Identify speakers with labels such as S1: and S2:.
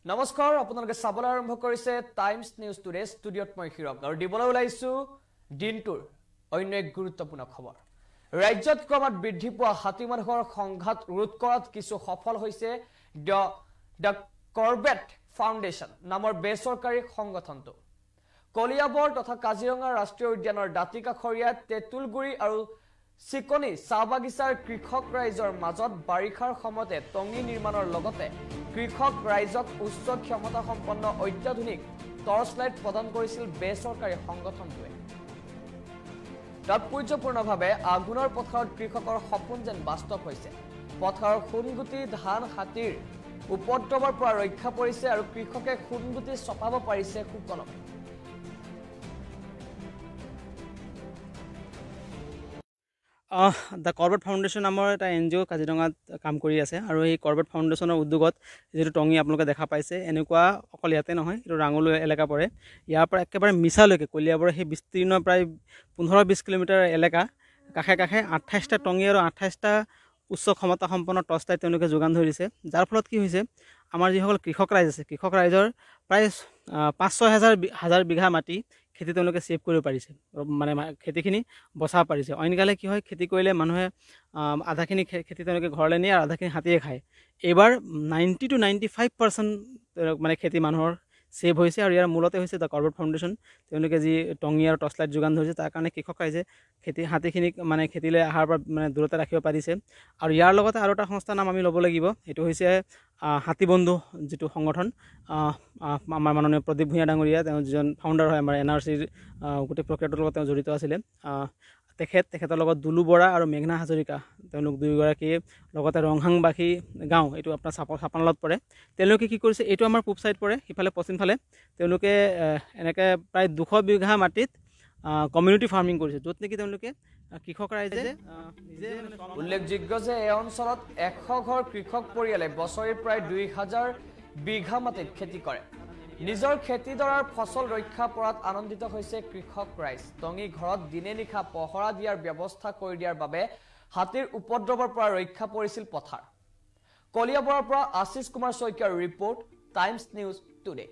S1: নমস্কাৰ আপোনালোকে চাবলৈ আৰম্ভ কৰিছে টাইমছ নিউজ টুডে ষ্টুডিঅ'ত মই হিৰক আৰু দিবলৈ ওলাইছো দিনটোৰ অন্য এক গুৰুত্বপূৰ্ণ খবৰ ৰাজ্যত ক্ৰমাৎ বৃদ্ধি পোৱা হাতী মানুহৰ সংঘাত ৰোধ কৰাত কিছু সফল হৈছে দ্য কৰবেট ফাউণ্ডেশ্যন নামৰ বেচৰকাৰী সংগঠনটো কলিয়াবৰ তথা কাজিৰঙা ৰাষ্ট্ৰীয় উদ্যানৰ দাঁতিকাষৰীয়া তেতুলগুৰি আৰু চিকনি চাহবাগিচাৰ কৃষক ৰাইজৰ মাজত বাৰিষাৰ সময়তে টঙি নিৰ্মাণৰ লগতে কৃষক ৰাইজক উচ্চ ক্ষমতা সম্পন্ন অত্যাধুনিক টৰ্চ লাইট প্ৰদান কৰিছিল বেচৰকাৰী সংগঠনটোৱে তাৎপৰ্যপূৰ্ণভাৱে আগুনৰ পথাৰত কৃষকৰ সপোন যেন বাস্তৱ হৈছে পথাৰৰ সোণগুটি ধান হাতীৰ উপদ্ৰৱৰ পৰা ৰক্ষা পৰিছে আৰু কৃষকে সোণগুটি চপাব পাৰিছে সুকলমে
S2: দ্য কৰবেট ফাউণ্ডেশ্যন নামৰ এটা NGO কাজিৰঙাত কাম কৰি আছে আৰু এই কৰবেট ফাউণ্ডেশ্যনৰ উদ্যোগত যিটো টঙি আপোনালোকে দেখা পাইছে এনেকুৱা অকল ইয়াতে নহয় এইটো ৰাঙলৈ এলেকা পৰে ইয়াৰ পৰা একেবাৰে মিছালৈকে কলিয়াবৰ সেই বিস্তীৰ্ণ প্ৰায় 15-20 কিলোমিটাৰ এলেকা কাষে কাষে 28টা টঙি আৰু 28টা উচ্চ ক্ষমতা সম্পন্ন টৰ্চ লাইট তেওঁলোকে যোগান ধৰিছে যাৰ ফলত কি হৈছে আমাৰ যিসকল কৃষক ৰাইজ আছে কৃষক ৰাইজৰ প্ৰায় 5-6 হাজাৰ বিঘা মাটি খেতি তেওঁলোকে সেভ কৰিব পাৰিছে মানে খেতিখিনি বচাব পাৰিছে অইনকালে কি হয় খেতি কৰিলে মানুহে আধাখিনি খেতি তেওঁলোকে ঘৰলৈ নিয়ে আৰু আধাখিনি হাতীয়ে খায় এবাৰ 90 to 95% মানে খেতি মানুহৰ সেভ হৈছে আৰু ইয়াৰ মূলতে হৈছে দ্য কৰবেট ফাউণ্ডেশ্যন তেওঁলোকে যি টঙি আৰু টৰ্চ লাইট যোগান ধৰিছে তাৰ কাৰণে কৃষক ৰাইজে হাতীখিনিক মানে খেতিলৈ অহাৰ পৰা মানে দূৰতে ৰাখিব পাৰিছে আৰু ইয়াৰ লগতে আৰু এটা সংস্থাৰ নাম আমি ল'ব লাগিব এইটো হৈছে হাতী বন্ধু যিটো সংগঠন আমাৰ মাননীয় প্ৰদীপ ভূঞা ডাঙৰীয়া তেওঁ যিজন ফাউণ্ডাৰ হয় আমাৰ NRCৰ গোটেই প্ৰক্ৰিয়াটোৰ লগত তেওঁ জড়িত আছিলে তেখেতৰ লগত দুলু বৰা আৰু মেঘনা হাজৰিকা তেওঁলোক দুয়োগৰাকীয়ে লগতে ৰংহাংবাসী গাঁও এইটো আপোনাৰ চাপানালত পৰে তেওঁলোকে কি কৰিছে এইটো আমাৰ পূব চাইড পৰে সিফালে পশ্চিম ফালে তেওঁলোকে এনেকৈ প্ৰায় 200 বিঘা মাটিত কমিউনিটি ফাৰ্মিং কৰিছে য'ত নেকি তেওঁলোকে কৃষক ৰাইজে নিজে
S1: উল্লেখযোগ্য যে এই অঞ্চলত 100 ঘৰ কৃষক পৰিয়ালে বছৰি প্ৰায় 2000 বিঘা মাটিত খেতি কৰে নিজৰ খেতিডৰাৰ ফসল ৰক্ষা পৰাত আনন্দিত হৈছে কৃষক ৰাইজ টঙি ঘৰত দিনে নিশা পহৰা দিয়াৰ ব্যৱস্থা কৰি দিয়াৰ বাবে হাতীৰ উপদ্ৰৱৰ পৰা ৰক্ষা পৰিছিল পথাৰ কলিয়াবৰৰ পৰা আশিষ কুমাৰ শইকীয়াৰ ৰিপৰ্ট টাইমছ নিউজ টুডে